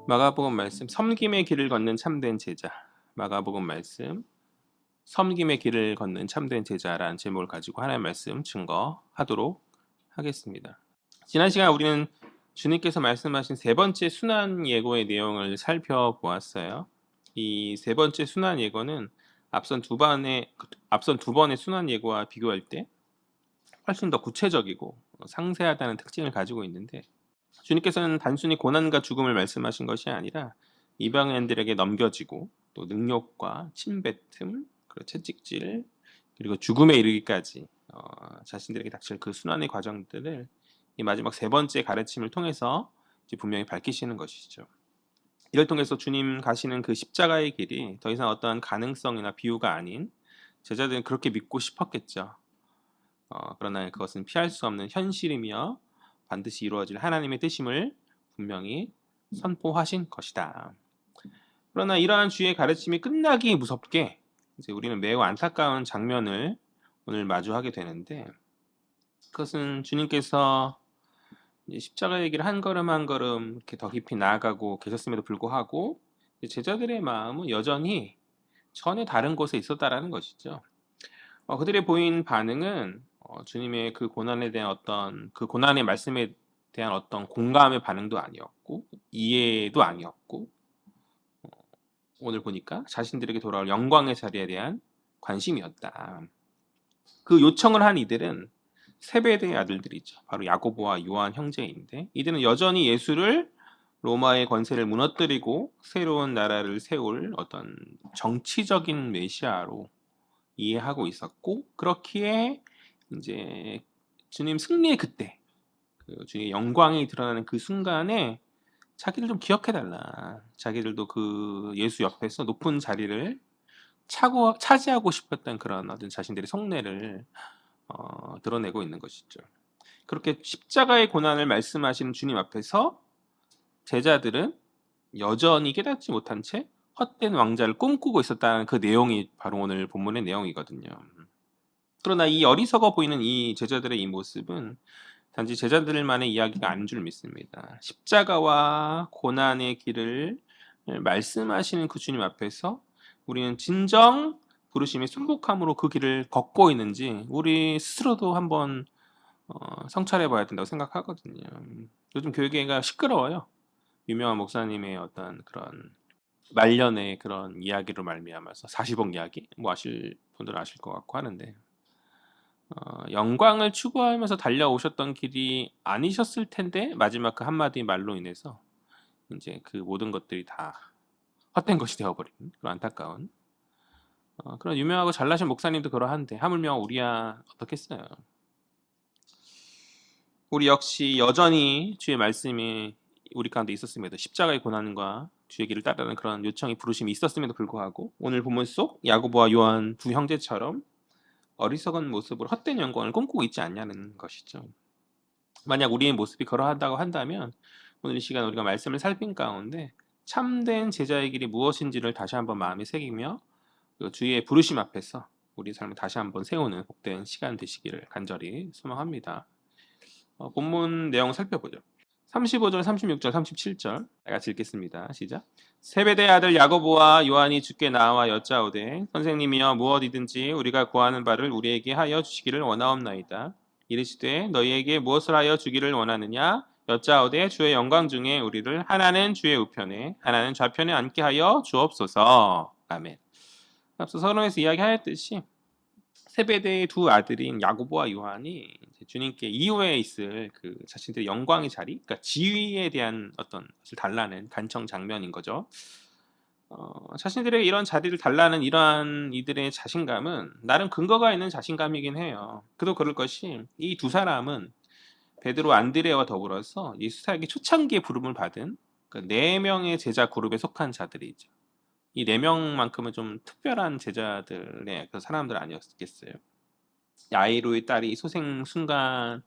마가복음 말씀 섬김의 길을 걷는 참된 제자. 마가복음 말씀 섬김의 길을 걷는 참된 제자라는 제목을 가지고 하나님의 말씀 증거하도록 하겠습니다. 지난 시간 우리는 주님께서 말씀하신 세 번째 순환 예고의 내용을 살펴보았어요. 이 세 번째 순환 예고는 앞선 두 번의 순환 예고와 비교할 때 훨씬 더 구체적이고 상세하다는 특징을 가지고 있는데, 주님께서는 단순히 고난과 죽음을 말씀하신 것이 아니라 이방인들에게 넘겨지고 또 능욕과 침뱉음, 그리고 채찍질, 그리고 죽음에 이르기까지 자신들에게 닥칠 그 순환의 과정들을 이 마지막 세 번째 가르침을 통해서 이제 분명히 밝히시는 것이죠. 이를 통해서 주님 가시는 그 십자가의 길이 더 이상 어떠한 가능성이나 비유가 아닌, 제자들은 그렇게 믿고 싶었겠죠. 그러나 그것은 피할 수 없는 현실이며 반드시 이루어질 하나님의 뜻임을 분명히 선포하신 것이다. 그러나 이러한 주의 가르침이 끝나기 무섭게 이제 우리는 매우 안타까운 장면을 오늘 마주하게 되는데, 그것은 주님께서 십자가 얘기를 한 걸음 한 걸음 이렇게 더 깊이 나아가고 계셨음에도 불구하고 제자들의 마음은 여전히 전혀 다른 곳에 있었다라는 것이죠. 그들의 보인 반응은 주님의 그 고난에 대한 그 고난의 말씀에 대한 어떤 공감의 반응도 아니었고 이해도 아니었고, 오늘 보니까 자신들에게 돌아올 영광의 자리에 대한 관심이었다. 그 요청을 한 이들은 세베대의 아들들이죠. 바로 야고보와 요한 형제인데, 이들은 여전히 예수를 로마의 권세를 무너뜨리고 새로운 나라를 세울 어떤 정치적인 메시아로 이해하고 있었고, 그렇기에 이제 주님 승리의 그때, 그 주님의 영광이 드러나는 그 순간에 자기들 좀 기억해달라, 자기들도 그 예수 옆에서 높은 자리를 차지하고 싶었던 그런 어떤 자신들의 속내를 드러내고 있는 것이죠. 그렇게 십자가의 고난을 말씀하시는 주님 앞에서 제자들은 여전히 깨닫지 못한 채 헛된 왕자를 꿈꾸고 있었다는 그 내용이 바로 오늘 본문의 내용이거든요. 그러나 이 어리석어 보이는 이 제자들의 이 모습은 단지 제자들만의 이야기가 아닌 줄 믿습니다. 십자가와 고난의 길을 말씀하시는 그 주님 앞에서 우리는 진정 부르심의 순복함으로 그 길을 걷고 있는지 우리 스스로도 한번 성찰해 봐야 된다고 생각하거든요. 요즘 교회가 시끄러워요. 유명한 목사님의 어떤 그런 말년의 그런 이야기로 말미암아서 40억 이야기, 뭐 아실 분들은 아실 것 같고 하는데, 영광을 추구하면서 달려오셨던 길이 아니셨을 텐데 마지막 그 한마디 말로 인해서 이제 그 모든 것들이 다 헛된 것이 되어버린 그런 안타까운, 그런 유명하고 잘나신 목사님도 그러한데 하물며 우리야 어떻겠어요. 우리 역시 여전히 주의 말씀이 우리 가운데 있었음에도, 십자가의 고난과 주의 길을 따르는 그런 요청이 부르심이 있었음에도 불구하고 오늘 본문 속 야고보와 요한 두 형제처럼 어리석은 모습으로 헛된 영광을 꿈꾸고 있지 않냐는 것이죠. 만약 우리의 모습이 그러하다고 한다면 오늘 이 시간 우리가 말씀을 살핀 가운데 참된 제자의 길이 무엇인지를 다시 한번 마음에 새기며 주의 부르심 앞에서 우리 삶을 다시 한번 세우는 복된 시간 되시기를 간절히 소망합니다. 본문 내용 살펴보죠. 35절, 36절, 37절 같이 읽겠습니다. 시작. 세베대의 아들 야고보와 요한이 주께 나와 여짜오되 선생님이여 무엇이든지 우리가 구하는 바를 우리에게 하여 주시기를 원하옵나이다. 이르시되 너희에게 무엇을 하여 주기를 원하느냐 여짜오되 주의 영광 중에 우리를 하나는 주의 우편에 하나는 좌편에 앉게 하여 주옵소서. 아멘. 앞서 서론에서 이야기하였듯이 세베대의 두 아들인 야고보와 요한이 이제 주님께 이후에 있을 그 자신들의 영광의 자리, 그러니까 지위에 대한 어떤 것을 달라는 간청 장면인 거죠. 자신들에게 이런 자리를 달라는 이러한 이들의 자신감은 나름 근거가 있는 자신감이긴 해요. 그도 그럴 것이 이 두 사람은 베드로, 안드레와 더불어서 예수 사역의 초창기에 부름을 받은 그 4명의 제자 그룹에 속한 자들이죠. 이 4명만큼은 좀 특별한 제자들의 그 사람들 아니었겠어요. 야이로의 딸이 소생 순간에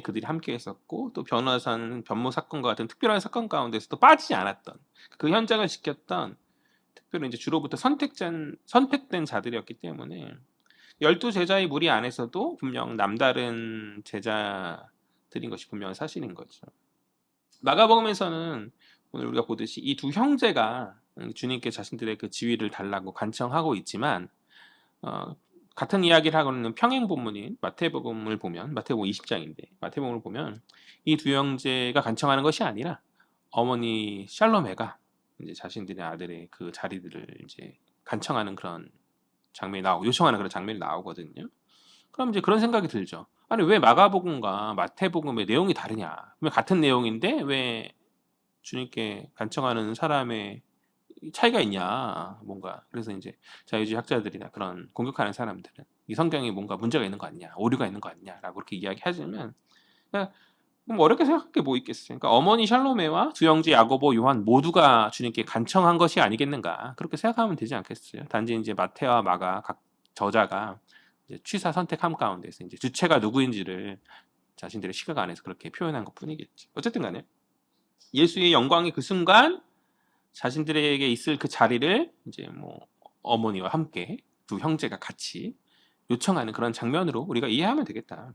그들이 함께 했었고, 또 변모 사건과 같은 특별한 사건 가운데서도 빠지지 않았던, 그 현장을 지켰던 특별히 이제 주로부터 선택된 자들이었기 때문에 12제자의 무리 안에서도 분명 남다른 제자들인 것이 분명한 사실인 거죠. 마가복음에서는 오늘 우리가 보듯이 이 두 형제가 주님께 자신들의 그 지위를 달라고 간청하고 있지만 같은 이야기를 하고 있는 평행 본문인 마태복음을 보면 마태복음 20장인데 마태복음을 보면 이 두 형제가 간청하는 것이 아니라 어머니 샬로메가 이제 자신들의 아들의 그 자리들을 이제 간청하는 그런 장면이 나오고 요청하는 그런 장면이 나오거든요. 그럼 이제 그런 생각이 들죠. 아니 왜 마가복음과 마태복음의 내용이 다르냐? 왜 같은 내용인데 왜 주님께 간청하는 사람의 차이가 있냐? 뭔가 그래서 이제 자유주의 학자들이나 그런 공격하는 사람들은 이 성경에 뭔가 문제가 있는 거 아니냐, 오류가 있는 거 아니냐라고 그렇게 이야기하지만 그냥 뭐 어렵게 생각할 게 뭐 있겠어요. 그러니까 어머니 샬로메와 두 형제 야고보, 요한 모두가 주님께 간청한 것이 아니겠는가 그렇게 생각하면 되지 않겠어요. 단지 이제 마태와 마가 각 저자가 이제 취사 선택함 가운데서 이제 주체가 누구인지를 자신들의 시각 안에서 그렇게 표현한 것뿐이겠죠. 어쨌든 간에 예수의 영광의 그 순간 자신들에게 있을 그 자리를 이제 뭐 어머니와 함께 두 형제가 같이 요청하는 그런 장면으로 우리가 이해하면 되겠다.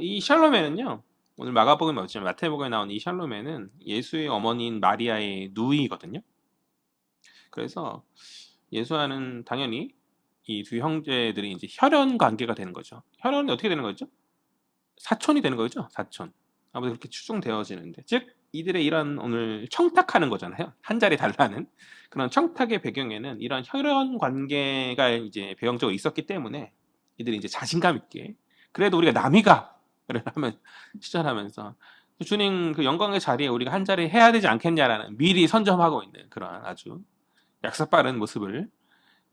이 샬로메는요. 오늘 마가복음에 없지만 마태복음에 나온 이 샬로메는 예수의 어머니인 마리아의 누이거든요. 그래서 예수와는 당연히 이 두 형제들이 이제 혈연 관계가 되는 거죠. 혈연이 어떻게 되는 거죠? 사촌이 되는 거죠. 사촌. 아무튼 그렇게 추정되어지는데 즉 이들의 이런 오늘 청탁하는 거잖아요. 한 자리 달라는 그런 청탁의 배경에는 이런 혈연 관계가 이제 배경적으로 있었기 때문에 이들이 이제 자신감 있게 그래도 우리가 남이가를 하면 시전하면서 주님 그 영광의 자리에 우리가 한 자리 해야 되지 않겠냐라는 미리 선점하고 있는 그런 아주 약삭 빠른 모습을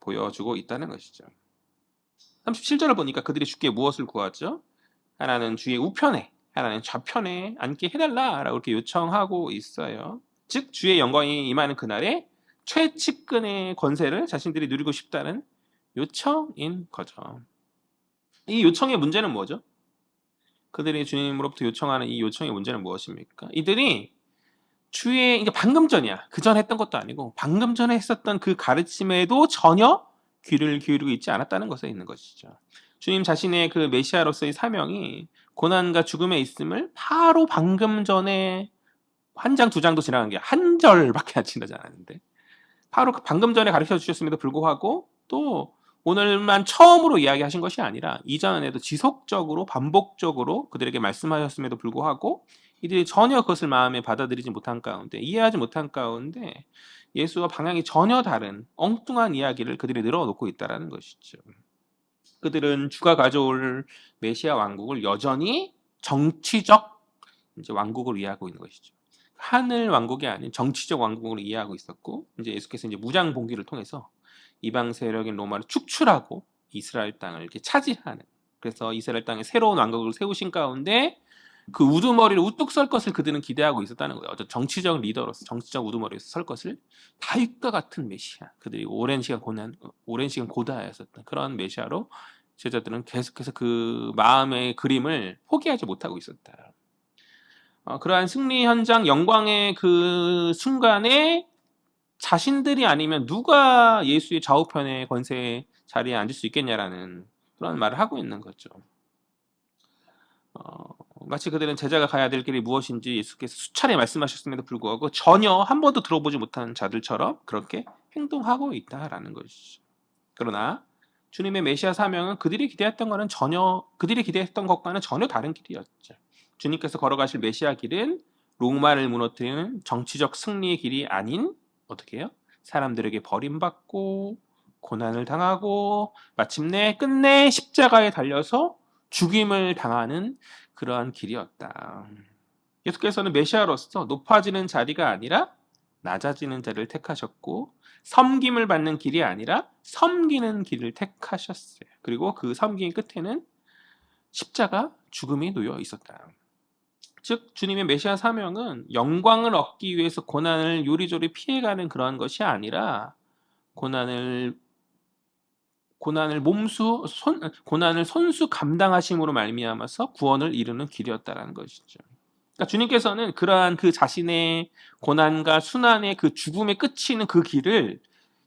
보여주고 있다는 것이죠. 37절을 보니까 그들이 주께 무엇을 구하죠? 하나는 주의 우편에 하나는 좌편에 앉게 해달라라고 이렇게 요청하고 있어요. 즉 주의 영광이 임하는 그날에 최측근의 권세를 자신들이 누리고 싶다는 요청인 거죠. 이 요청의 문제는 뭐죠? 그들이 주님으로부터 요청하는 이 요청의 문제는 무엇입니까? 이들이 주의 이게 방금 전이야. 그전 했던 것도 아니고 방금 전에 했었던 그 가르침에도 전혀 귀를 기울이고 있지 않았다는 것에 있는 것이죠. 주님 자신의 그 메시아로서의 사명이 고난과 죽음에 있음을 바로 방금 전에 한 장, 두 장도 지나간 게 한 절밖에 안 지나지 않았는데 바로 방금 전에 가르쳐 주셨음에도 불구하고 또 오늘만 처음으로 이야기하신 것이 아니라 이전에도 지속적으로 반복적으로 그들에게 말씀하셨음에도 불구하고 이들이 전혀 그것을 마음에 받아들이지 못한 가운데 이해하지 못한 가운데 예수와 방향이 전혀 다른 엉뚱한 이야기를 그들이 늘어놓고 있다는 것이죠. 그들은 주가 가져올 메시아 왕국을 여전히 정치적 이제 왕국으로 이해하고 있는 것이죠. 하늘 왕국이 아닌 정치적 왕국으로 이해하고 있었고 이제 예수께서 이제 무장 봉기를 통해서 이방 세력인 로마를 축출하고 이스라엘 땅을 이렇게 차지하는 그래서 이스라엘 땅에 새로운 왕국을 세우신 가운데 그 우두머리를 우뚝 설 것을 그들은 기대하고 있었다는 거예요. 어떤 정치적 리더로서 정치적 우두머리에서 설 것을 다윗과 같은 메시아 그들이 오랜 시간 고다하였었던 그런 메시아로 제자들은 계속해서 그 마음의 그림을 포기하지 못하고 있었다. 그러한 승리 현장 영광의 그 순간에 자신들이 아니면 누가 예수의 좌우편의 권세의 자리에 앉을 수 있겠냐라는 그런 말을 하고 있는 거죠. 마치 그들은 제자가 가야 될 길이 무엇인지 예수께서 수차례 말씀하셨음에도 불구하고 전혀 한 번도 들어보지 못한 자들처럼 그렇게 행동하고 있다라는 것이죠. 그러나 주님의 메시아 사명은 그들이 기대했던 것과는 전혀 다른 길이었죠. 주님께서 걸어가실 메시아 길은 로마를 무너뜨리는 정치적 승리의 길이 아닌 어떻게 해요? 사람들에게 버림받고 고난을 당하고 마침내 끝내 십자가에 달려서 죽임을 당하는 그러한 길이었다. 예수께서는 메시아로서 높아지는 자리가 아니라 낮아지는 자리를 택하셨고 섬김을 받는 길이 아니라 섬기는 길을 택하셨어요. 그리고 그 섬김 끝에는 십자가 죽음이 놓여 있었다. 즉 주님의 메시아 사명은 영광을 얻기 위해서 고난을 요리조리 피해가는 그러한 것이 아니라 고난을 손수 감당하심으로 말미암아서 구원을 이루는 길이었다라는 것이죠. 그러니까 주님께서는 그러한 그 자신의 고난과 순환의 그 죽음의 끝이 있는 그 길을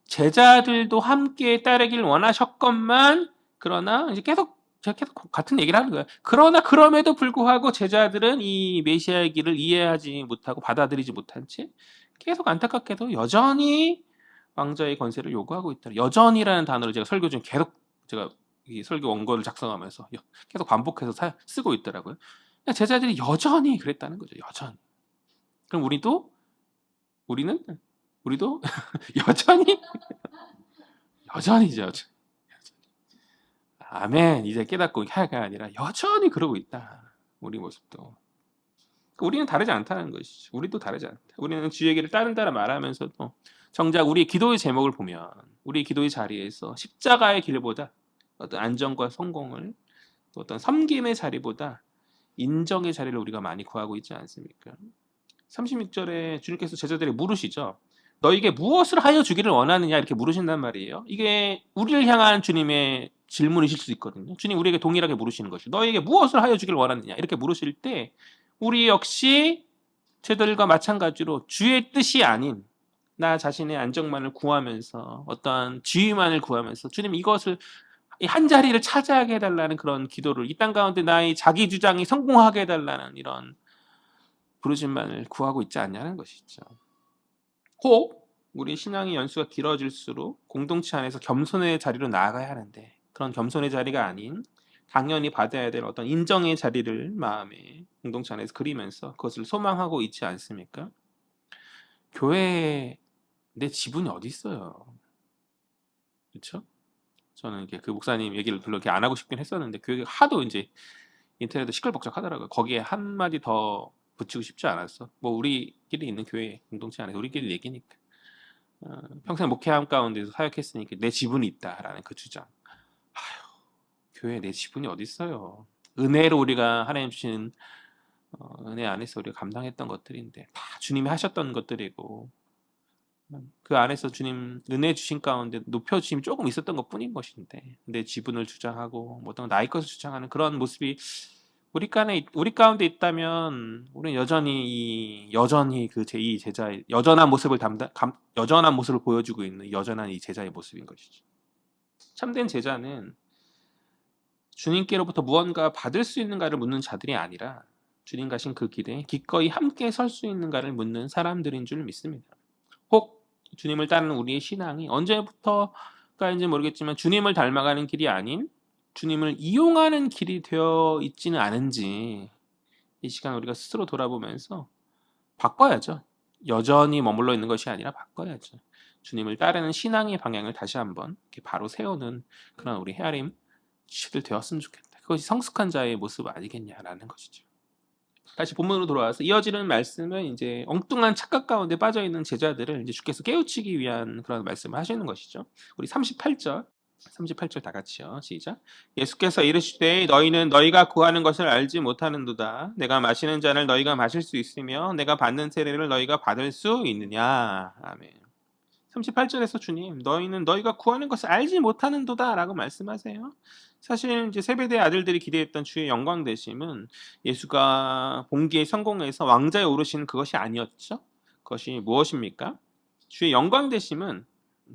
제자들도 함께 따르길 원하셨건만 그러나 이제 계속 제가 계속 같은 얘기를 하는 거예요. 그러나 그럼에도 불구하고 제자들은 이 메시아의 길을 이해하지 못하고 받아들이지 못한 채 계속 안타깝게도 여전히 왕자의 권세를 요구하고 있다. 여전히라는 단어를 제가 설교 중에 계속 제가 이 설교 원고를 작성하면서 계속 반복해서 쓰고 있더라고요. 그러니까 제자들이 여전히 그랬다는 거죠. 여전히. 그럼 우리도 여전히 여전히죠. 아멘. 이제 깨닫고 하가 아니라 여전히 그러고 있다. 우리 모습도. 우리는 다르지 않다는 것이죠. 우리도 다르지 않다. 우리는 주 얘기를 따라 말하면서도 정작 우리 기도의 제목을 보면 우리 기도의 자리에서 십자가의 길보다 어떤 안정과 성공을 또 어떤 섬김의 자리보다 인정의 자리를 우리가 많이 구하고 있지 않습니까? 36절에 주님께서 제자들에게 물으시죠. 너에게 무엇을 하여 주기를 원하느냐 이렇게 물으신단 말이에요. 이게 우리를 향한 주님의 질문이실 수 있거든요. 주님 우리에게 동일하게 물으시는 것이죠. 너에게 무엇을 하여 주기를 원하느냐 이렇게 물으실 때 우리 역시 저들과 마찬가지로 주의 뜻이 아닌 나 자신의 안정만을 구하면서 어떠한 지위만을 구하면서 주님 이것을 한 자리를 차지하게 해달라는 그런 기도를 이 땅 가운데 나의 자기 주장이 성공하게 해달라는 이런 부르심만을 구하고 있지 않냐는 것이죠. 혹 우리 신앙의 연수가 길어질수록 공동체 안에서 겸손의 자리로 나아가야 하는데 그런 겸손의 자리가 아닌 당연히 받아야 될 어떤 인정의 자리를 마음에 공동체 안에서 그리면서 그것을 소망하고 있지 않습니까? 교회에 내 지분이 어디 있어요? 그렇죠? 저는 이렇게 그 목사님 얘기를 별로 이렇게 안 하고 싶긴 했었는데 교회가 하도 이제 인터넷도 시끌벅적하더라고요. 거기에 한 마디 더 붙이고 싶지 않았어. 뭐 우리끼리 있는 교회 공동체 안에서 우리끼리 얘기니까. 평생 목회함 가운데서 사역했으니까 내 지분이 있다라는 그 주장. 아휴, 교회에 내 지분이 어디 있어요? 은혜로 우리가 하나님 주신 은혜 안에서 우리가 감당했던 것들인데 다 주님이 하셨던 것들이고 그 안에서 주님 은혜 주신 가운데 높여주심이 조금 있었던 것뿐인 것인데 내 지분을 주장하고 뭐 어떤 나의 것을 주장하는 그런 모습이 우리 가운데 있다면 우리는 여전히 그 제2 제자의 여전한 모습을 여전한 모습을 보여주고 있는 여전한 이 제자의 모습인 것이죠. 참된 제자는 주님께로부터 무언가 받을 수 있는가를 묻는 자들이 아니라 주님 가신 그 길에 기꺼이 함께 설 수 있는가를 묻는 사람들인 줄 믿습니다. 혹 주님을 따르는 우리의 신앙이 언제부터가인지 모르겠지만 주님을 닮아가는 길이 아닌 주님을 이용하는 길이 되어 있지는 않은지 이 시간 우리가 스스로 돌아보면서 바꿔야죠. 여전히 머물러 있는 것이 아니라 바꿔야죠. 주님을 따르는 신앙의 방향을 다시 한번 이렇게 바로 세우는 그런 우리 헤아림 시들 되었으면 좋겠다. 그것이 성숙한 자의 모습 아니겠냐라는 것이죠. 다시 본문으로 돌아와서 이어지는 말씀은 이제 엉뚱한 착각 가운데 빠져 있는 제자들을 이제 주께서 깨우치기 위한 그런 말씀을 하시는 것이죠. 우리 38절 다 같이요. 시작. 예수께서 이르시되 너희는 너희가 구하는 것을 알지 못하는도다. 내가 마시는 잔을 너희가 마실 수 있으며 내가 받는 세례를 너희가 받을 수 있느냐. 아멘. 38절에서 주님, 너희는 너희가 구하는 것을 알지 못하는도다라고 말씀하세요. 사실 이제 세베대의 아들들이 기대했던 주의 영광 되심은 예수가 봉기에 성공해서 왕자에 오르시는 그것이 아니었죠. 그것이 무엇입니까? 주의 영광 되심은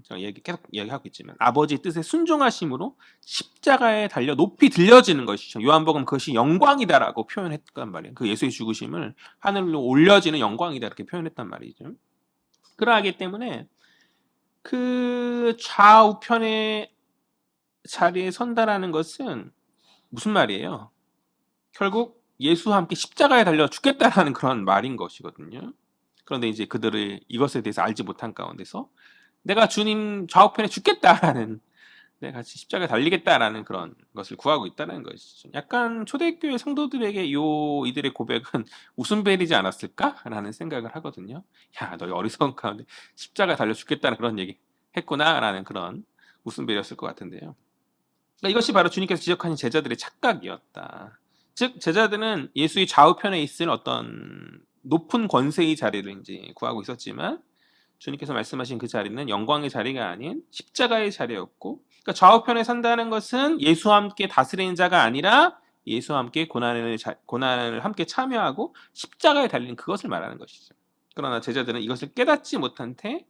제가 계속 얘기하고 있지만 아버지의 뜻에 순종하심으로 십자가에 달려 높이 들려지는 것이죠. 요한복음 그것이 영광이다라고 표현했단 말이에요. 그 예수의 죽으심을 하늘로 올려지는 영광이다 이렇게 표현했단 말이죠. 그러하기 때문에 그 좌우편의 자리에 선다라는 것은 무슨 말이에요? 결국 예수와 함께 십자가에 달려 죽겠다라는 그런 말인 것이거든요. 그런데 이제 그들을 이것에 대해서 알지 못한 가운데서 내가 주님 좌우편에 죽겠다라는 내가 같이 십자가에 달리겠다라는 그런 것을 구하고 있다는 것이죠. 약간 초대교회 성도들에게 이들의 고백은 웃음벨이지 않았을까라는 생각을 하거든요. 야, 너희 어리석은 가운데 십자가에 달려 죽겠다는 그런 얘기 했구나라는 그런 웃음벨이었을 것 같은데요. 그러니까 이것이 바로 주님께서 지적하신 제자들의 착각이었다. 즉 제자들은 예수의 좌우편에 있을 어떤 높은 권세의 자리를 이제 구하고 있었지만 주님께서 말씀하신 그 자리는 영광의 자리가 아닌 십자가의 자리였고, 그러니까 좌우편에 선다는 것은 예수와 함께 다스리는 자가 아니라 예수와 함께 고난을 함께 참여하고 십자가에 달리는 그것을 말하는 것이죠. 그러나 제자들은 이것을 깨닫지 못한 채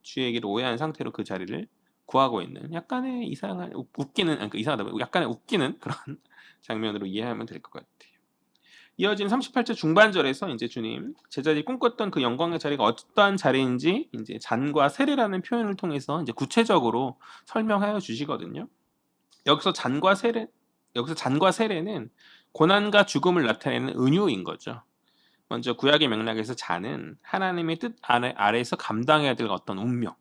주의 얘기를 오해한 상태로 그 자리를 구하고 있는 약간의 이상한 웃기는 그러니까 이상하다 약간의 웃기는 그런 장면으로 이해하면 될 것 같아요. 이어지는 38절 중반절에서 이제 주님 제자들이 꿈꿨던 그 영광의 자리가 어떠한 자리인지 이제 잔과 세례라는 표현을 통해서 이제 구체적으로 설명하여 주시거든요. 여기서 잔과 세례는 고난과 죽음을 나타내는 은유인 거죠. 먼저 구약의 맥락에서 잔은 하나님의 뜻 아래에서 감당해야 될 어떤 운명,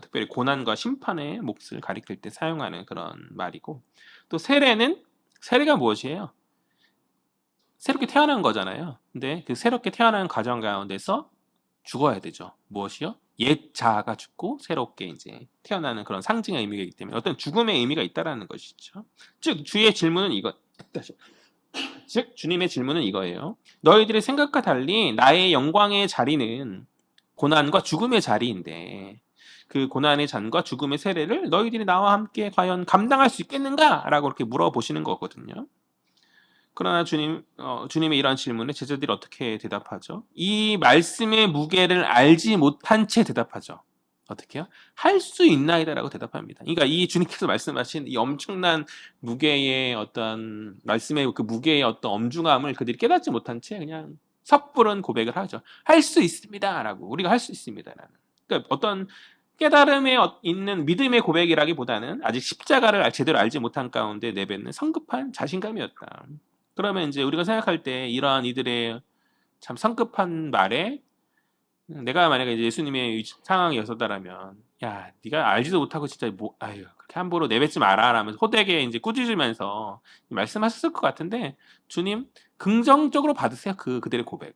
특별히 고난과 심판의 몫을 가리킬 때 사용하는 그런 말이고, 또 세례가 무엇이에요? 새롭게 태어난 거잖아요. 근데 그 새롭게 태어난 과정 가운데서 죽어야 되죠. 무엇이요? 옛 자아가 죽고 새롭게 이제 태어나는 그런 상징의 의미가 있기 때문에 어떤 죽음의 의미가 있다라는 것이죠. 즉 주님의 질문은 이거예요. 너희들의 생각과 달리 나의 영광의 자리는 고난과 죽음의 자리인데 그 고난의 잔과 죽음의 세례를 너희들이 나와 함께 과연 감당할 수 있겠는가? 라고 이렇게 물어보시는 거거든요. 그러나 주님의 이러한 질문에 제자들이 어떻게 대답하죠? 이 말씀의 무게를 알지 못한 채 대답하죠. 어떻게요? 할 수 있나이다라고 대답합니다. 그러니까 이 주님께서 말씀하신 이 엄청난 무게의 어떤 말씀의 그 무게의 어떤 엄중함을 그들이 깨닫지 못한 채 그냥 섣부른 고백을 하죠. 할 수 있습니다라고 우리가 할 수 있습니다라는. 그러니까 어떤 깨달음에 있는 믿음의 고백이라기보다는 아직 십자가를 제대로 알지 못한 가운데 내뱉는 성급한 자신감이었다. 그러면 이제 우리가 생각할 때 이러한 이들의 참 성급한 말에 내가 만약에 이제 예수님의 상황이었었다라면 야 네가 알지도 못하고 진짜 뭐 아유 그렇게 함부로 내뱉지 마라 라면서 호되게 이제 꾸짖으면서 말씀하셨을 것 같은데 주님 긍정적으로 받으세요 그들의 고백을.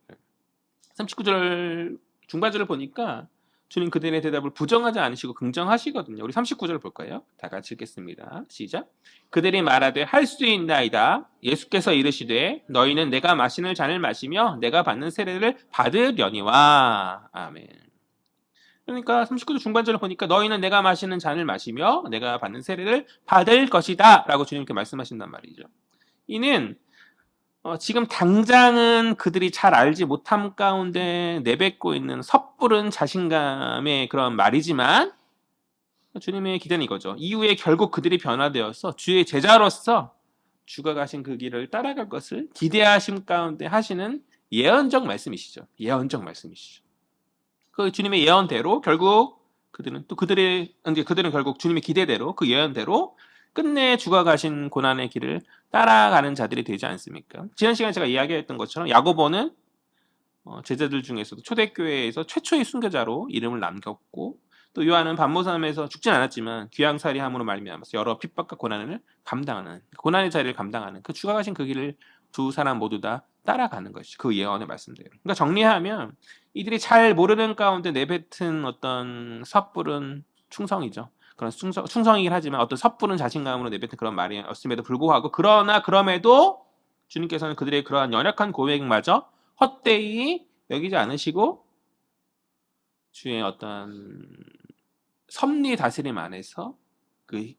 39절 중반절을 보니까 주님 그들의 대답을 부정하지 않으시고 긍정하시거든요. 우리 39절 볼까요? 다 같이 읽겠습니다. 시작. 그들이 말하되 할 수 있나이다. 예수께서 이르시되 너희는 내가 마시는 잔을 마시며 내가 받는 세례를 받으려니와. 아멘. 그러니까 39절 중반절을 보니까 너희는 내가 마시는 잔을 마시며 내가 받는 세례를 받을 것이다 라고 주님께 말씀하신단 말이죠. 이는 지금 당장은 그들이 잘 알지 못함 가운데 내뱉고 있는 섣부른 자신감의 그런 말이지만 주님의 기대는 이거죠. 이후에 결국 그들이 변화되어서 주의 제자로서 주가 가신 그 길을 따라갈 것을 기대하심 가운데 하시는 예언적 말씀이시죠. 예언적 말씀이시죠. 그 주님의 예언대로 결국 그들은 결국 주님의 기대대로 그 예언대로 끝내 주가 가신 고난의 길을 따라가는 자들이 되지 않습니까? 지난 시간에 제가 이야기했던 것처럼 야고보는 제자들 중에서도 초대교회에서 최초의 순교자로 이름을 남겼고 또 요한은 반모섬에서 죽진 않았지만 귀양살이함으로 말미암아서 여러 핍박과 고난을 감당하는 고난의 자리를 감당하는 그 주가 가신 그 길을 두 사람 모두 다 따라가는 것이죠. 그 예언의 말씀대로. 그러니까 정리하면 이들이 잘 모르는 가운데 내뱉은 어떤 섣부른 충성이죠. 그런 충성이긴 하지만 어떤 섣부른 자신감으로 내뱉은 그런 말이었음에도 불구하고 그럼에도 주님께서는 그들의 그러한 연약한 고백마저 헛되이 여기지 않으시고 주의 어떤 섭리 다스림 안에서 그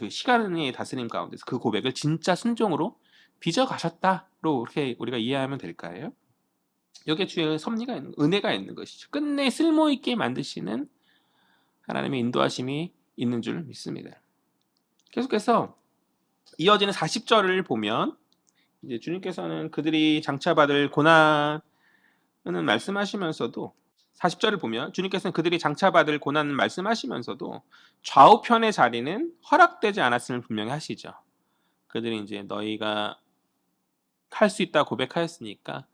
시간의 다스림 가운데서 그 고백을 진짜 순종으로 빚어가셨다로 이렇게 우리가 이해하면 될까요? 여기에 주의 섭리가 있는 은혜가 있는 것이죠. 끝내 쓸모있게 만드시는 하나님의 인도하심이 있는 줄 믿습니다. 계속해서 이어지는 40절을 보면 이제 주님께서는 그들이 장차받을 고난은 말씀하시면서도 40절을 보면 주님께서는 그들이 장차받을 고난을 말씀하시면서도 좌우편의 자리는 허락되지 않았음을 분명히 하시죠. 그들이 이제 너희가 할 수 있다 고백하였으니까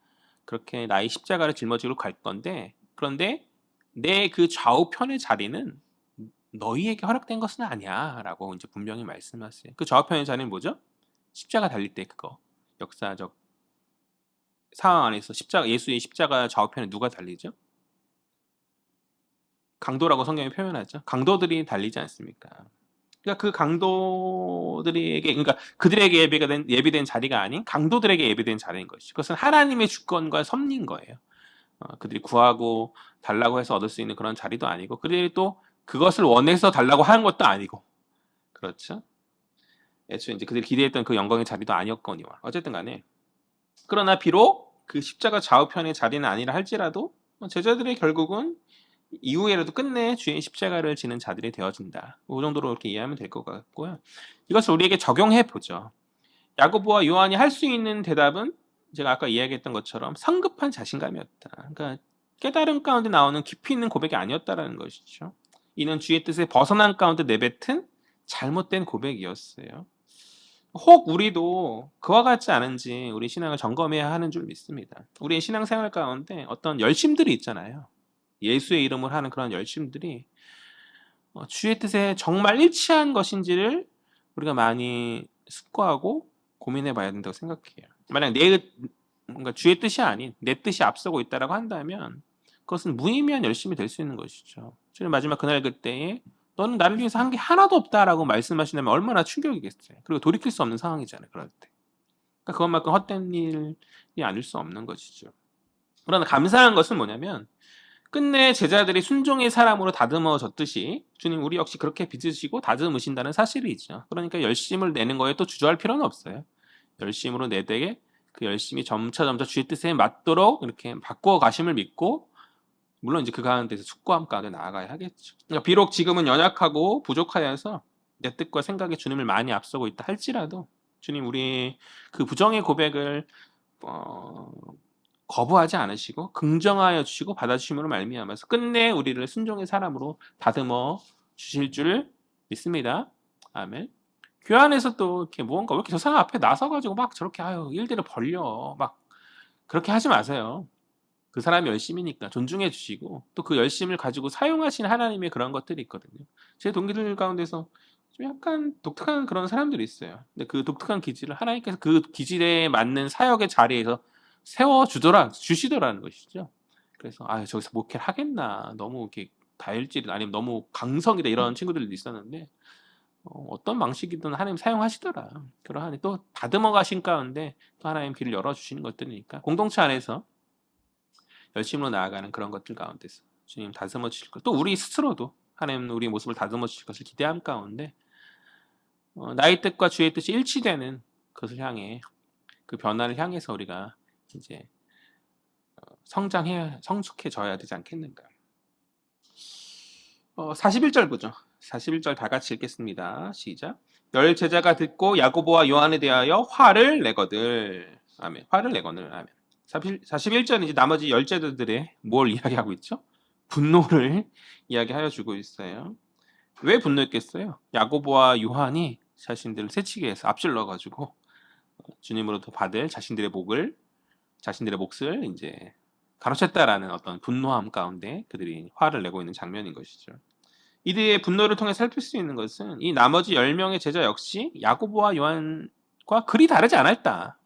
그렇게 나의 십자가를 짊어지고 갈 건데 그런데 내 그 좌우편의 자리는 너희에게 허락된 것은 아니야 라고 이제 분명히 말씀하세요. 그 좌우편의 자리는 뭐죠? 십자가 달릴 때 그거 역사적 상황 안에서 예수의 십자가 좌우편에 누가 달리죠? 강도라고 성경이 표현하죠. 강도들이 달리지 않습니까? 그러니까 그 강도들에게 그러니까 그들에게 예비된 자리가 아닌 강도들에게 예비된 자리인 것이죠. 그것은 하나님의 주권과 섭리인 거예요. 그들이 구하고 달라고 해서 얻을 수 있는 그런 자리도 아니고 그들이 또 그것을 원해서 달라고 하는 것도 아니고 그렇죠. 애초에 이제 그들이 기대했던 그 영광의 자리도 아니었거니와 어쨌든 간에 그러나 비록 그 십자가 좌우편의 자리는 아니라 할지라도 제자들의 결국은 이후에라도 끝내 주의 십자가를 지는 자들이 되어진다. 그 정도로 이렇게 이해하면 될 것 같고요. 이것을 우리에게 적용해 보죠. 야고보와 요한이 할 수 있는 대답은 제가 아까 이야기했던 것처럼 성급한 자신감이었다. 그러니까 깨달음 가운데 나오는 깊이 있는 고백이 아니었다라는 것이죠. 이는 주의 뜻에 벗어난 가운데 내뱉은 잘못된 고백이었어요. 혹 우리도 그와 같지 않은지 우리 신앙을 점검해야 하는 줄 믿습니다. 우리의 신앙생활 가운데 어떤 열심들이 있잖아요. 예수의 이름을 하는 그런 열심들이 주의 뜻에 정말 일치한 것인지를 우리가 많이 숙고하고 고민해 봐야 된다고 생각해요. 만약 뭔가 주의 뜻이 아닌 내 뜻이 앞서고 있다라고 한다면 그것은 무의미한 열심이 될 수 있는 것이죠. 주님 마지막 그날 그때에 너는 나를 위해서 한 게 하나도 없다라고 말씀하신다면 얼마나 충격이겠어요. 그리고 돌이킬 수 없는 상황이잖아요. 그럴 때. 그러니까 그것만큼 헛된 일이 아닐 수 없는 것이죠. 그러나 감사한 것은 뭐냐면 끝내 제자들이 순종의 사람으로 다듬어졌듯이 주님 우리 역시 그렇게 빚으시고 다듬으신다는 사실이죠. 그러니까 열심을 내는 거에 또 주저할 필요는 없어요. 열심으로 내되게 그 열심이 점차 주의 뜻에 맞도록 이렇게 바꾸어 가심을 믿고 물론 이제 그 가운데서 숙고함 가운데 나아가야 하겠죠. 그러니까 비록 지금은 연약하고 부족하여서 내 뜻과 생각에 주님을 많이 앞서고 있다 할지라도 주님 우리 그 부정의 고백을 거부하지 않으시고 긍정하여 주시고 받아주심으로 말미암아서 끝내 우리를 순종의 사람으로 다듬어 주실 줄 믿습니다. 아멘. 교회 안에서 또 이렇게 무언가 왜 이렇게 저 사람 앞에 나서가지고 막 저렇게 일들을 벌려 막 그렇게 하지 마세요. 그 사람이 열심이니까 존중해 주시고 또 그 열심을 가지고 사용하신 하나님의 그런 것들이 있거든요. 제 동기들 가운데서 좀 약간 독특한 그런 사람들이 있어요. 근데 그 독특한 기질을 하나님께서 그 기질에 맞는 사역의 자리에서 주시더라는 것이죠. 그래서 저기서 목회를 하겠나 너무 이렇게 다혈질 아니면 너무 강성이다 이런 친구들도 있었는데 어떤 방식이든 하나님 사용하시더라. 그러하니 또 다듬어 가신 가운데 또 하나님 길을 열어주시는 것들이니까 공동체 안에서 열심으로 나아가는 그런 것들 가운데서 주님 다듬어 주실 것, 또 우리 스스로도 하나님 우리 모습을 다듬어 주실 것을 기대함 가운데 나의 뜻과 주의 뜻이 일치되는 것을 향해 그 변화를 향해서 우리가 이제 성숙해져야 되지 않겠는가. 41절 보죠. 41절 다 같이 읽겠습니다. 시작. 열 제자가 듣고 야고보와 요한에 대하여 화를 내거늘. 아멘. 화를 내거늘. 아멘. 41절은 이제 나머지 열 제자들의 뭘 이야기하고 있죠? 분노를 이야기하여 주고 있어요. 왜 분노했겠어요? 야고보와 요한이 자신들을 새치게 해서 앞질러 가지고 주님으로부터 받을 자신들의 몫을 이제 가로챘다라는 어떤 분노함 가운데 그들이 화를 내고 있는 장면인 것이죠. 이들의 분노를 통해 살필 수 있는 것은 이 나머지 10명의 제자 역시 야고보와 요한과 그리 다르지 않았다.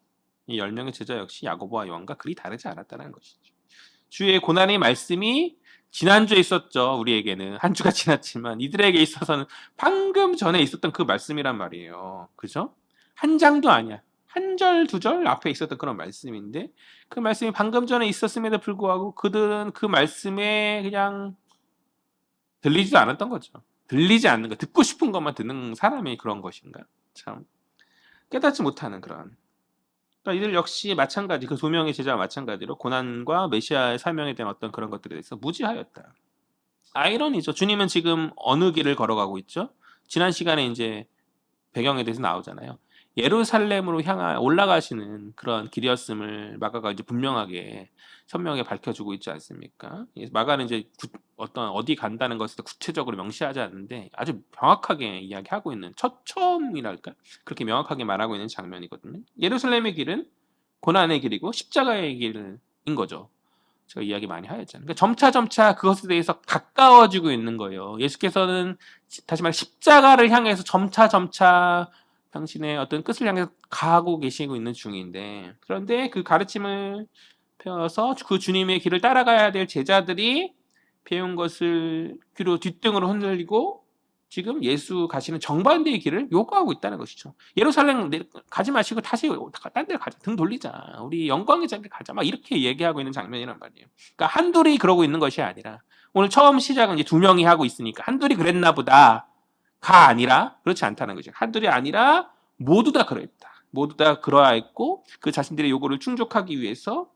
이 10명의 제자 역시 야고보와 요한과 그리 다르지 않았다는 것이죠. 주의 고난의 말씀이 지난주에 있었죠. 우리에게는 한 주가 지났지만 이들에게 있어서는 방금 전에 있었던 그 말씀이란 말이에요. 그죠? 한 장도 아니야. 한 절, 두 절 앞에 있었던 그런 말씀인데 그 말씀이 방금 전에 있었음에도 불구하고 그들은 그 말씀에 그냥 들리지도 않았던 거죠. 들리지 않는 거, 듣고 싶은 것만 듣는 사람이 그런 것인가? 참 깨닫지 못하는 그런. 그러니까 이들 역시 마찬가지 그 두 명의 제자와 마찬가지로 고난과 메시아의 사명에 대한 어떤 그런 것들에 대해서 무지하였다. 아이러니죠. 주님은 지금 어느 길을 걸어가고 있죠? 지난 시간에 이제 배경에 대해서 나오잖아요. 예루살렘으로 향하 올라가시는 그런 길이었음을 마가가 이제 분명하게 선명하게 밝혀주고 있지 않습니까? 마가는 이제 어디 간다는 것을 구체적으로 명시하지 않는데 아주 명확하게 이야기하고 있는 처음이랄까 그렇게 명확하게 말하고 있는 장면이거든요. 예루살렘의 길은 고난의 길이고 십자가의 길인 거죠. 제가 이야기 많이 하였잖아요. 그러니까 점차 그것에 대해서 가까워지고 있는 거예요. 예수께서는 다시 말해 십자가를 향해서 점차 당신의 어떤 끝을 향해서 가고 계시고 있는 중인데 그런데 그 가르침을 배워서 그 주님의 길을 따라가야 될 제자들이 배운 것을 귀로 뒷등으로 흔들리고 지금 예수 가시는 정반대의 길을 요구하고 있다는 것이죠. 예루살렘 가지 마시고 다시 딴 데 가자. 등 돌리자. 우리 영광의 자리에 가자. 막 이렇게 얘기하고 있는 장면이란 말이에요. 그러니까 한둘이 그러고 있는 것이 아니라 오늘 처음 시작은 이제 두 명이 하고 있으니까 한둘이 그랬나 보다. 가 아니라 그렇지 않다는 거죠. 한둘이 아니라 모두 다 그러했다. 모두 다 그러하였고 그 자신들의 요구를 충족하기 위해서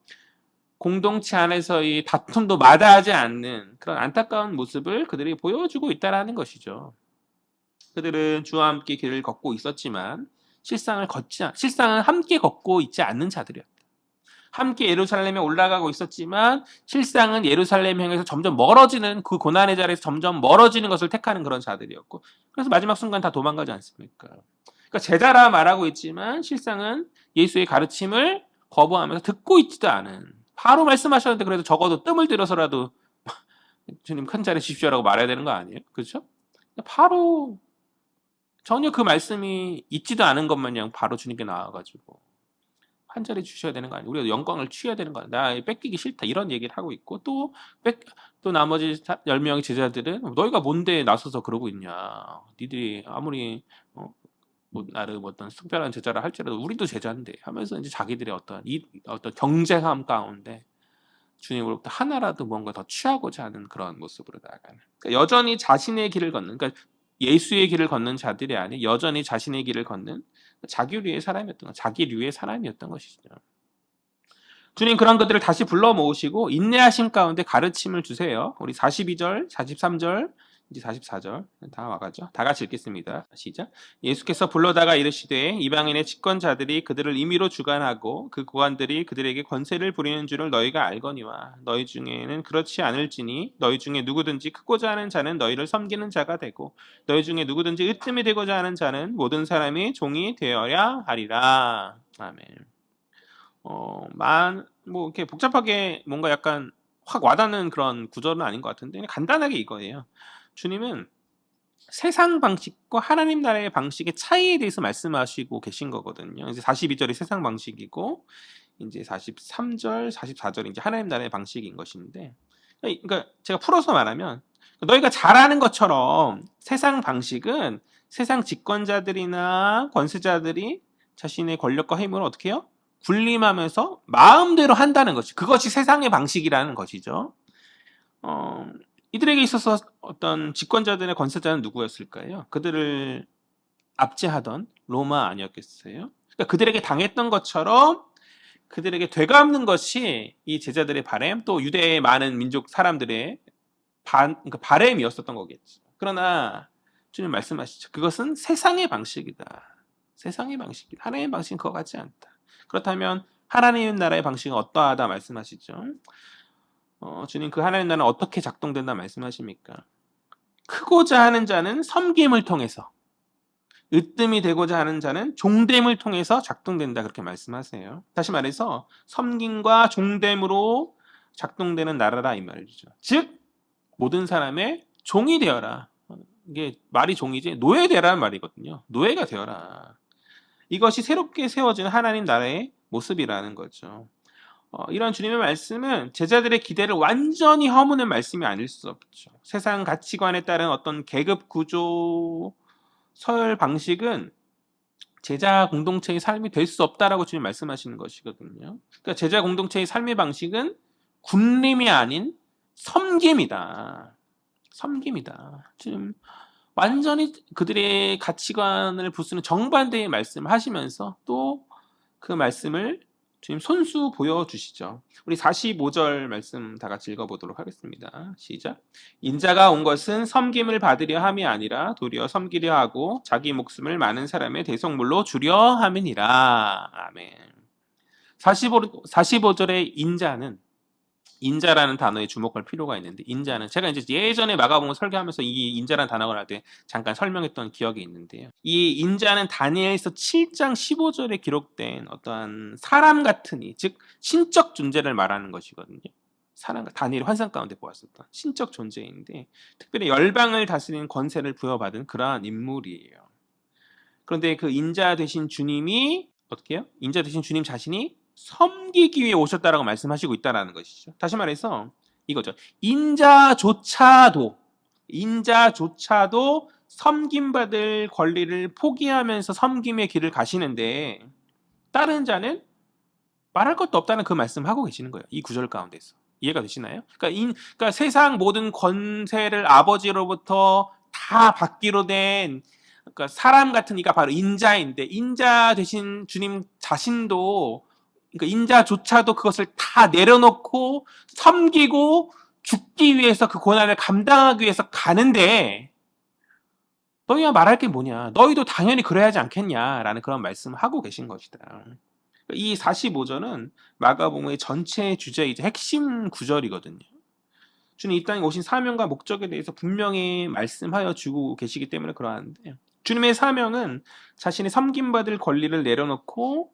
공동체 안에서의 다툼도 마다하지 않는 그런 안타까운 모습을 그들이 보여주고 있다라는 것이죠. 그들은 주와 함께 길을 걷고 있었지만 실상은 함께 걷고 있지 않는 자들이었다. 함께 예루살렘에 올라가고 있었지만 실상은 예루살렘 향해서 점점 멀어지는 그 고난의 자리에서 점점 멀어지는 것을 택하는 그런 자들이었고, 그래서 마지막 순간 다 도망가지 않습니까? 그러니까 제자라 말하고 있지만 실상은 예수의 가르침을 거부하면서 듣고 있지도 않은, 바로 말씀하셨는데 그래도 적어도 뜸을 들여서라도 주님 큰 자리 주십시오라고 말해야 되는 거 아니에요? 그렇죠? 바로 전혀 그 말씀이 있지도 않은 것 마냥 바로 주님께 나와가지고 한 자리 주셔야 되는 거 아니에요? 우리가 영광을 취해야 되는 거 아니에요? 나 뺏기기 싫다 이런 얘기를 하고 있고, 또 나머지 10명의 제자들은 너희가 뭔데 나서서 그러고 있냐, 니들이 아무리 나를 어떤 특별한 제자라 할지라도 우리도 제자인데 하면서 이제 자기들의 어떤 경쟁함 가운데 주님으로부터 하나라도 뭔가 더 취하고자 하는 그런 모습으로 나아가는, 그러니까 여전히 자신의 길을 걷는, 그러니까 예수의 길을 걷는 자들이 아닌 여전히 자신의 길을 걷는 자기류의 사람이었던 것이죠. 주님 그런 것들을 다시 불러 모으시고 인내하심 가운데 가르침을 주세요. 우리 42절, 43절, 이제 44절 다 와가죠. 다 같이 읽겠습니다. 시작. 예수께서 불러다가 이르시되 이방인의 집권자들이 그들을 임의로 주관하고 그 고관들이 그들에게 권세를 부리는 줄을 너희가 알거니와 너희 중에는 그렇지 않을지니 너희 중에 누구든지 크고자 하는 자는 너희를 섬기는 자가 되고 너희 중에 누구든지 으뜸이 되고자 하는 자는 모든 사람이 종이 되어야 하리라. 아멘. 뭐 이렇게 복잡하게 뭔가 약간 확 와닿는 그런 구절은 아닌 것 같은데 간단하게 이거예요. 주님은 세상 방식과 하나님 나라의 방식의 차이에 대해서 말씀하시고 계신 거거든요. 이제 42절이 세상 방식이고 이제 43절, 44절이 이제 하나님 나라의 방식인 것인데, 그러니까 제가 풀어서 말하면 너희가 잘 아는 것처럼 세상 방식은 세상 집권자들이나 권세자들이 자신의 권력과 힘을 어떻게 해요? 군림하면서 마음대로 한다는 것이, 그것이 세상의 방식이라는 것이죠. 이들에게 있어서 어떤 집권자들의 권세자는 누구였을까요? 그들을 압제하던 로마 아니었겠어요? 그러니까 그들에게 당했던 것처럼 그들에게 되갚는 것이 이 제자들의 바램, 또 유대의 많은 민족 사람들의 그러니까 바램이었었던 거겠죠. 그러나 주님 말씀하시죠. 그것은 세상의 방식이다. 세상의 방식이다. 하나님의 방식은 그와 같지 않다. 그렇다면 하나님 나라의 방식은 어떠하다 말씀하시죠. 주님 그 하나님 나라는 어떻게 작동된다 말씀하십니까? 크고자 하는 자는 섬김을 통해서, 으뜸이 되고자 하는 자는 종됨을 통해서 작동된다 그렇게 말씀하세요. 다시 말해서 섬김과 종됨으로 작동되는 나라라 이 말이죠. 즉 모든 사람의 종이 되어라. 이게 말이 종이지 노예되라는 말이거든요. 노예가 되어라. 이것이 새롭게 세워진 하나님 나라의 모습이라는 거죠. 이런 주님의 말씀은 제자들의 기대를 완전히 허무는 말씀이 아닐 수 없죠. 세상 가치관에 따른 어떤 계급 구조, 서열 방식은 제자 공동체의 삶이 될 수 없다라고 주님 말씀하시는 것이거든요. 그러니까 제자 공동체의 삶의 방식은 군림이 아닌 섬김이다. 섬김이다. 지금 완전히 그들의 가치관을 부수는 정반대의 말씀을 하시면서 또 그 말씀을 주님 손수 보여주시죠. 우리 45절 말씀 다 같이 읽어보도록 하겠습니다. 시작. 인자가 온 것은 섬김을 받으려 함이 아니라 도리어 섬기려 하고 자기 목숨을 많은 사람의 대속물로 주려 함이니라. 아멘. 45절의 인자라는 단어에 주목할 필요가 있는데, 인자는 제가 이제 예전에 마가복음 설교하면서 이 인자라는 단어를 할 때 잠깐 설명했던 기억이 있는데요. 이 인자는 다니엘서 7장 15절에 기록된 어떠한 사람 같은 이, 즉 신적 존재를 말하는 것이거든요. 다니엘이 환상 가운데 보았었던 신적 존재인데 특별히 열방을 다스리는 권세를 부여받은 그러한 인물이에요. 그런데 그 인자 되신 주님이 어떻게 해요? 인자 되신 주님 자신이 섬기기 위해 오셨다라고 말씀하시고 있다라는 것이죠. 다시 말해서 이거죠. 인자조차도 섬김받을 권리를 포기하면서 섬김의 길을 가시는데 다른 자는 말할 것도 없다는 그 말씀을 하고 계시는 거예요. 이 구절 가운데서. 이해가 되시나요? 그러니까 세상 모든 권세를 아버지로부터 다 받기로 된, 그러니까 사람 같은 이가 바로 인자인데 인자 되신 주님 자신도 그러니까 인자조차도 그것을 다 내려놓고 섬기고 죽기 위해서 그 고난을 감당하기 위해서 가는데 너희가 말할 게 뭐냐? 너희도 당연히 그래야 하지 않겠냐라는 그런 말씀을 하고 계신 것이다. 이 45절은 마가복음의 전체 주제이자 핵심 구절이거든요. 주님 이 땅에 오신 사명과 목적에 대해서 분명히 말씀하여 주고 계시기 때문에 그러한데 주님의 사명은 자신의 섬김받을 권리를 내려놓고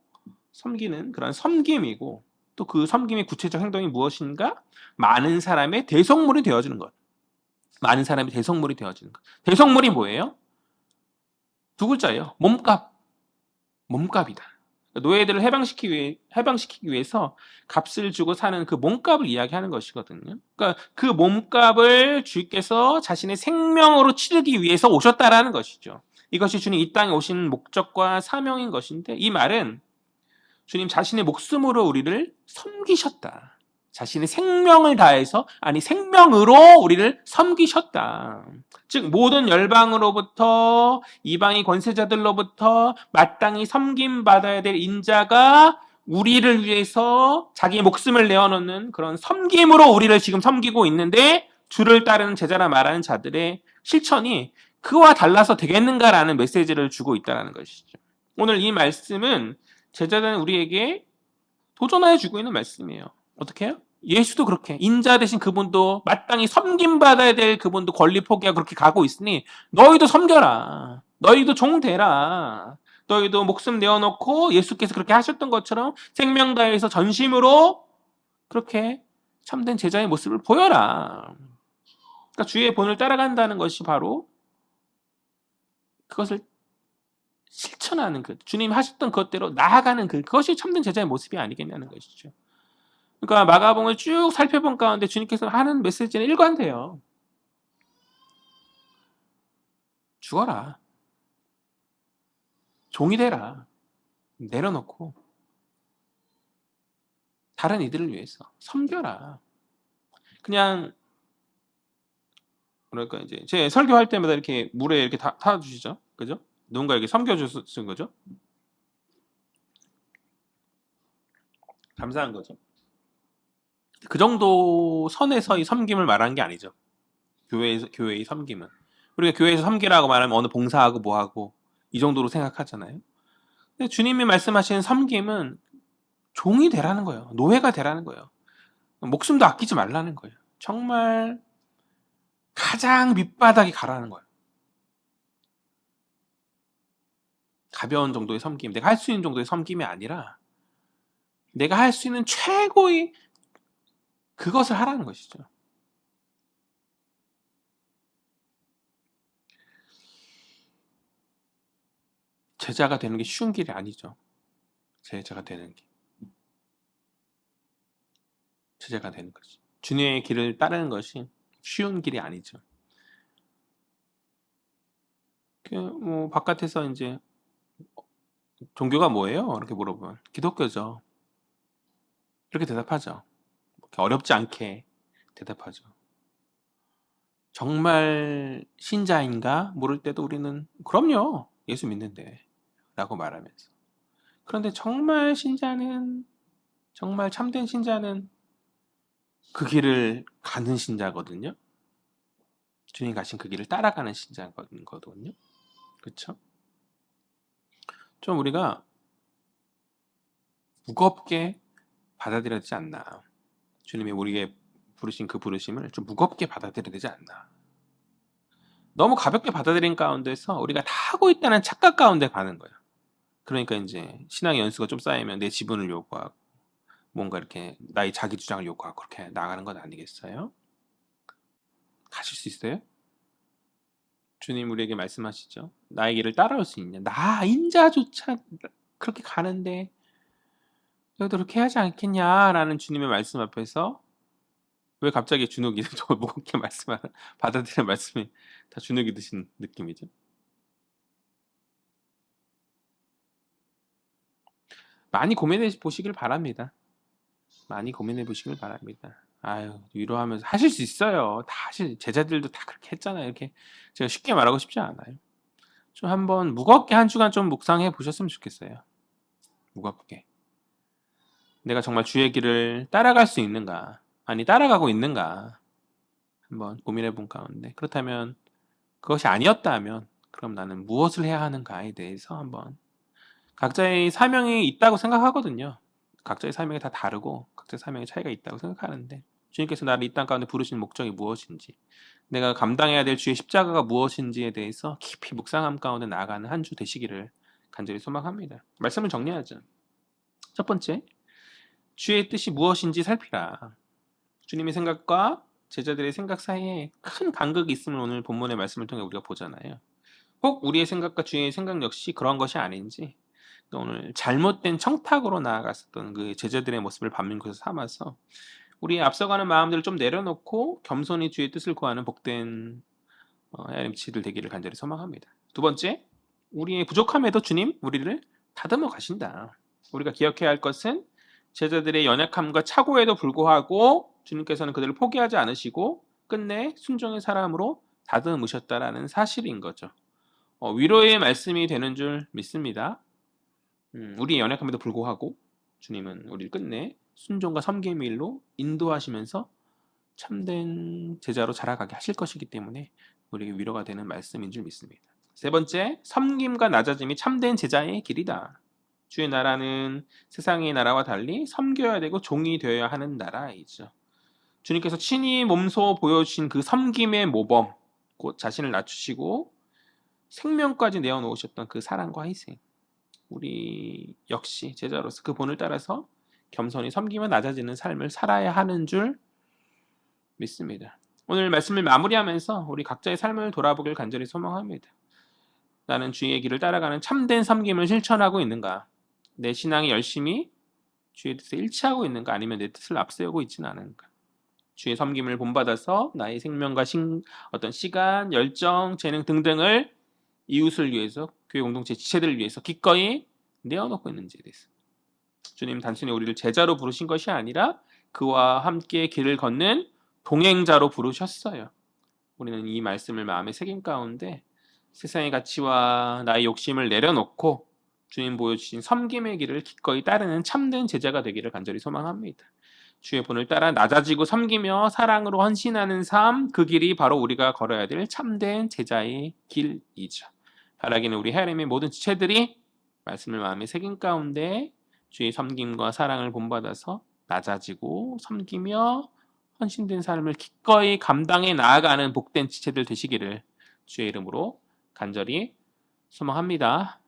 섬기는 그런 섬김이고 또 그 섬김의 구체적 행동이 무엇인가? 많은 사람의 대속물이 되어주는 것. 많은 사람의 대속물이 되어주는 것. 대속물이 뭐예요? 두 글자예요. 몸값. 몸값이다. 노예들을 해방시키기 위해서 값을 주고 사는 그 몸값을 이야기하는 것이거든요. 그러니까 그 몸값을 주께서 자신의 생명으로 치르기 위해서 오셨다라는 것이죠. 이것이 주님 이 땅에 오신 목적과 사명인 것인데 이 말은 주님 자신의 목숨으로 우리를 섬기셨다. 자신의 생명을 다해서 생명으로 우리를 섬기셨다. 즉 모든 열방으로부터 이방의 권세자들로부터 마땅히 섬김받아야 될 인자가 우리를 위해서 자기 목숨을 내어놓는 그런 섬김으로 우리를 지금 섬기고 있는데 주를 따르는 제자라 말하는 자들의 실천이 그와 달라서 되겠는가라는 메시지를 주고 있다는 것이죠. 오늘 이 말씀은 제자는 우리에게 도전하여 주고 있는 말씀이에요. 어떻게 해요? 예수도 그렇게 인자 대신 그분도 마땅히 섬김받아야 될 그분도 권리 포기하고 그렇게 가고 있으니 너희도 섬겨라. 너희도 종 되라. 너희도 목숨 내어놓고 예수께서 그렇게 하셨던 것처럼 생명 다해서 전심으로 그렇게 참된 제자의 모습을 보여라. 그러니까 주의 본을 따라간다는 것이 바로 그것을 실천하는 주님 하셨던 그것대로 나아가는 그것이 참된 제자의 모습이 아니겠냐는 것이죠. 그러니까 마가복음을 쭉 살펴본 가운데 주님께서 하는 메시지는 일관돼요. 죽어라. 종이 되라. 내려놓고 다른 이들을 위해서 섬겨라. 그냥 그러니까 이제 제 설교할 때마다 이렇게 물에 이렇게 타주시죠, 그죠? 누군가 이렇게 섬겨주신 거죠. 감사한 거죠. 그 정도 선에서의 섬김을 말하는 게 아니죠. 교회의 섬김은. 우리가 교회에서 섬기라고 말하면 어느 봉사하고 뭐하고 이 정도로 생각하잖아요. 근데 주님이 말씀하시는 섬김은 종이 되라는 거예요. 노예가 되라는 거예요. 목숨도 아끼지 말라는 거예요. 정말 가장 밑바닥에 가라는 거예요. 가벼운 정도의 섬김, 내가 할 수 있는 정도의 섬김이 아니라 내가 할 수 있는 최고의 그것을 하라는 것이죠. 제자가 되는 게 쉬운 길이 아니죠. 제자가 되는 게. 제자가 되는 거지. 주님의 길을 따르는 것이 쉬운 길이 아니죠. 뭐 바깥에서 이제 종교가 뭐예요? 이렇게 물어보면 기독교죠. 이렇게 대답하죠. 어렵지 않게 대답하죠. 정말 신자인가 모를 때도 우리는 그럼요. 예수 믿는데 라고 말하면서. 그런데 정말 신자는 정말 참된 신자는 그 길을 가는 신자거든요. 주님 가신 그 길을 따라가는 신자거든요. 그렇죠? 좀 우리가 무겁게 받아들여야 되지 않나. 주님이 우리에게 부르신 그 부르심을 좀 무겁게 받아들여야 되지 않나. 너무 가볍게 받아들인 가운데서 우리가 다 하고 있다는 착각 가운데 가는 거예요. 그러니까 이제 신앙의 연수가 좀 쌓이면 내 지분을 요구하고 뭔가 이렇게 나의 자기 주장을 요구하고 그렇게 나가는 건 아니겠어요? 가실 수 있어요? 주님 우리에게 말씀하시죠. 나의 길을 따라올 수 있냐? 나 인자조차 그렇게 가는데 너희도 그렇게 하지 않겠냐라는 주님의 말씀 앞에서 왜 갑자기 주눅이 더 무겁게 받아들이는 말씀이 다 주눅이 드신 느낌이죠? 많이 고민해 보시길 바랍니다. 많이 고민해 보시길 바랍니다. 아유, 위로하면서 하실 수 있어요. 다 제자들도 다 그렇게 했잖아요. 이렇게 제가 쉽게 말하고 싶지 않아요. 좀 한번 무겁게 한 주간 좀 묵상해 보셨으면 좋겠어요. 무겁게. 내가 정말 주의 길을 따라갈 수 있는가? 아니, 따라가고 있는가? 한번 고민해 본 가운데. 그렇다면 그것이 아니었다면 그럼 나는 무엇을 해야 하는가에 대해서 한번 각자의 사명이 있다고 생각하거든요. 각자의 사명이 다 다르고 각자의 사명의 차이가 있다고 생각하는데 주님께서 나를 이 땅 가운데 부르신 목적이 무엇인지 내가 감당해야 될 주의 십자가가 무엇인지에 대해서 깊이 묵상함 가운데 나아가는 한 주 되시기를 간절히 소망합니다. 말씀을 정리하죠. 첫 번째, 주의 뜻이 무엇인지 살피라. 주님의 생각과 제자들의 생각 사이에 큰 간극이 있음을 오늘 본문의 말씀을 통해 우리가 보잖아요. 혹 우리의 생각과 주의 생각 역시 그런 것이 아닌지 또 오늘 잘못된 청탁으로 나아갔었던 그 제자들의 모습을 반면교사 삼아서 우리의 앞서가는 마음들을 좀 내려놓고 겸손히 주의 뜻을 구하는 복된 하나님 치들 되기를 간절히 소망합니다. 두 번째, 우리의 부족함에도 주님 우리를 다듬어 가신다. 우리가 기억해야 할 것은 제자들의 연약함과 착오에도 불구하고 주님께서는 그들을 포기하지 않으시고 끝내 순종의 사람으로 다듬으셨다라는 사실인 거죠. 위로의 말씀이 되는 줄 믿습니다. 우리의 연약함에도 불구하고 주님은 우리를 끝내 순종과 섬김의 일로 인도하시면서 참된 제자로 자라가게 하실 것이기 때문에 우리에게 위로가 되는 말씀인 줄 믿습니다. 세 번째, 섬김과 낮아짐이 참된 제자의 길이다. 주의 나라는 세상의 나라와 달리 섬겨야 되고 종이 되어야 하는 나라이죠. 주님께서 친히 몸소 보여주신 그 섬김의 모범, 곧 자신을 낮추시고 생명까지 내어놓으셨던 그 사랑과 희생. 우리 역시 제자로서 그 본을 따라서 겸손히 섬기며 낮아지는 삶을 살아야 하는 줄 믿습니다. 오늘 말씀을 마무리하면서 우리 각자의 삶을 돌아보길 간절히 소망합니다. 나는 주의 길을 따라가는 참된 섬김을 실천하고 있는가? 내 신앙이 열심히 주의 뜻에 일치하고 있는가? 아니면 내 뜻을 앞세우고 있지는 않은가? 주의 섬김을 본받아서 나의 생명과 어떤 시간, 열정, 재능 등등을 이웃을 위해서, 교회 공동체 지체들을 위해서 기꺼이 내어놓고 있는지에 대해서. 주님 단순히 우리를 제자로 부르신 것이 아니라 그와 함께 길을 걷는 동행자로 부르셨어요. 우리는 이 말씀을 마음에 새긴 가운데 세상의 가치와 나의 욕심을 내려놓고 주님 보여주신 섬김의 길을 기꺼이 따르는 참된 제자가 되기를 간절히 소망합니다. 주의 본을 따라 낮아지고 섬기며 사랑으로 헌신하는 삶, 그 길이 바로 우리가 걸어야 될 참된 제자의 길이죠. 바라기는 우리 헤아림의 모든 지체들이 말씀을 마음에 새긴 가운데 주의 섬김과 사랑을 본받아서 낮아지고 섬기며 헌신된 삶을 기꺼이 감당해 나아가는 복된 지체들 되시기를 주의 이름으로 간절히 소망합니다.